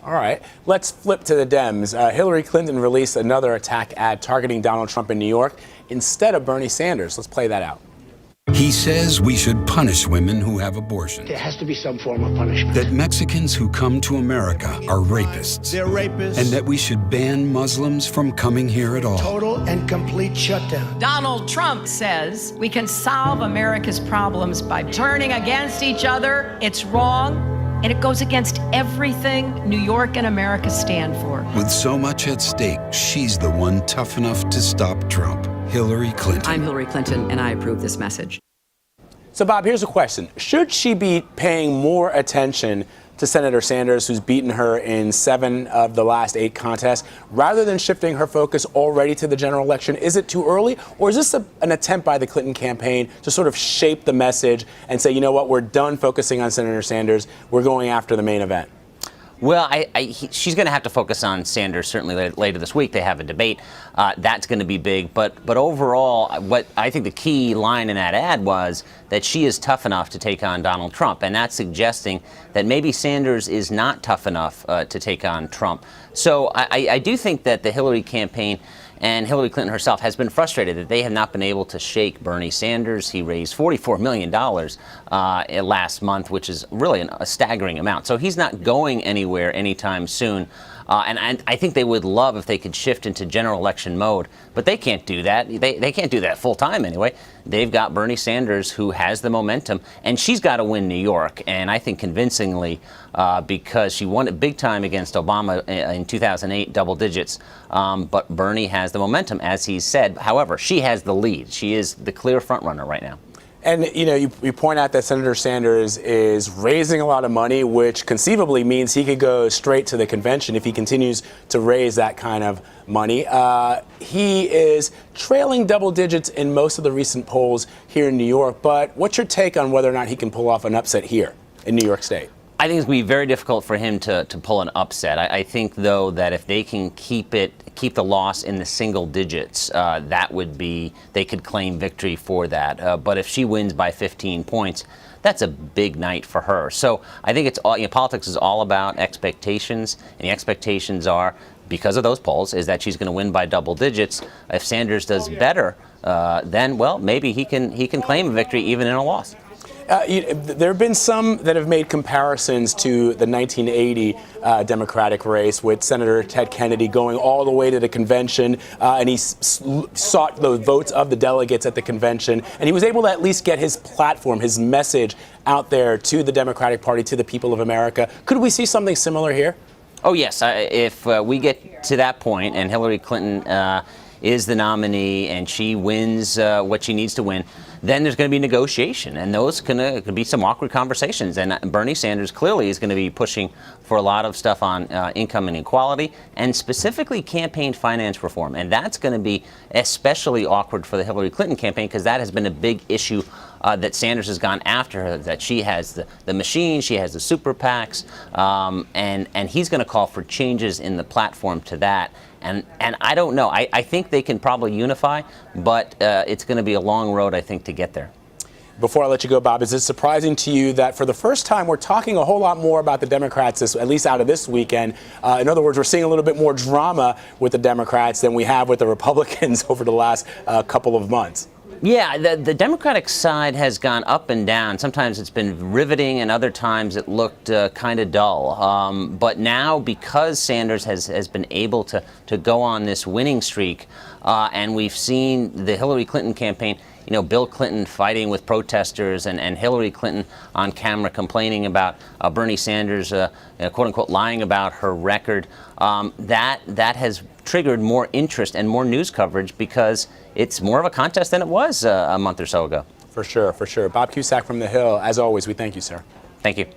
All right, let's flip to the Dems. Hillary Clinton released another attack ad targeting Donald Trump in New York instead of Bernie Sanders. Let's play that out. He says we should punish women who have abortions. There has to be some form of punishment. That Mexicans who come to America are rapists. They're rapists. And that we should ban Muslims from coming here at all. Total and complete shutdown. Donald Trump says we can solve America's problems by turning against each other. It's wrong. And it goes against everything New York and America stand for. With so much at stake, she's the one tough enough to stop Trump. Hillary Clinton. I'm Hillary Clinton, and I approve this message. So, Bob, here's a question. Should she be paying more attention to Senator Sanders, who's beaten her in 7 of the last 8 contests, rather than shifting her focus already to the general election? Is it too early, or is this an attempt by the Clinton campaign to sort of shape the message and say, you know what, we're done focusing on Senator Sanders, we're going after the main event? Well, she's going to have to focus on Sanders certainly later this week. They have a debate. That's going to be big. But overall, what I think the key line in that ad was that she is tough enough to take on Donald Trump. And that's suggesting that maybe Sanders is not tough enough to take on Trump. So I do think that the Hillary campaign and Hillary Clinton herself has been frustrated that they have not been able to shake Bernie Sanders. He raised $44 million last month, which is really a staggering amount. So he's not going anywhere anytime soon. And I think they would love if they could shift into general election mode, but they can't do that. They can't do that full time anyway. They've got Bernie Sanders, who has the momentum, and she's got to win New York, and I think convincingly, because she won it big time against Obama in 2008, double digits. But Bernie has the momentum, as he said. However, she has the lead. She is the clear front runner right now. And, you know, you point out that Senator Sanders is raising a lot of money, which conceivably means he could go straight to the convention if he continues to raise that kind of money. He is trailing double digits in most of the recent polls here in New York. But what's your take on whether or not he can pull off an upset here in New York State? I think it's going to be very difficult for him to pull an upset. I think, though, that if they can keep the loss in the single digits, that would be, they could claim victory for that. But if she wins by 15 points, that's a big night for her. So I think it's all, politics is all about expectations, and the expectations are, because of those polls, is that she's going to win by double digits. If Sanders does better, then, well, maybe he can claim a victory even in a loss. There have been some that have made comparisons to the 1980 Democratic race with Senator Ted Kennedy going all the way to the convention, and he sought the votes of the delegates at the convention, and he was able to at least get his platform, his message out there to the Democratic Party, to the people of America. Could we see something similar here? Oh, yes. If we get to that point and Hillary Clinton is the nominee and she wins what she needs to win, then there's going to be negotiation, and those could be some awkward conversations. And Bernie Sanders clearly is going to be pushing for a lot of stuff on income inequality and specifically campaign finance reform. And that's going to be especially awkward for the Hillary Clinton campaign, because that has been a big issue that Sanders has gone after her, that she has the machine, she has the super PACs, and he's going to call for changes in the platform to that. And I don't know. I think they can probably unify, but it's going to be a long road, I think, to get there. Before I let you go, Bob, is it surprising to you that for the first time we're talking a whole lot more about the Democrats, at least out of this weekend? In other words, we're seeing a little bit more drama with the Democrats than we have with the Republicans over the last couple of months. Yeah, the Democratic side has gone up and down. Sometimes it's been riveting, and other times it looked kind of dull. But now, because Sanders has been able to go on this winning streak, and we've seen the Hillary Clinton campaign, Bill Clinton fighting with protesters, and Hillary Clinton on camera complaining about Bernie Sanders, quote unquote, lying about her record, that has triggered more interest and more news coverage, because it's more of a contest than it was a month or so ago. For sure, for sure. Bob Cusack from The Hill, as always, we thank you, sir. Thank you.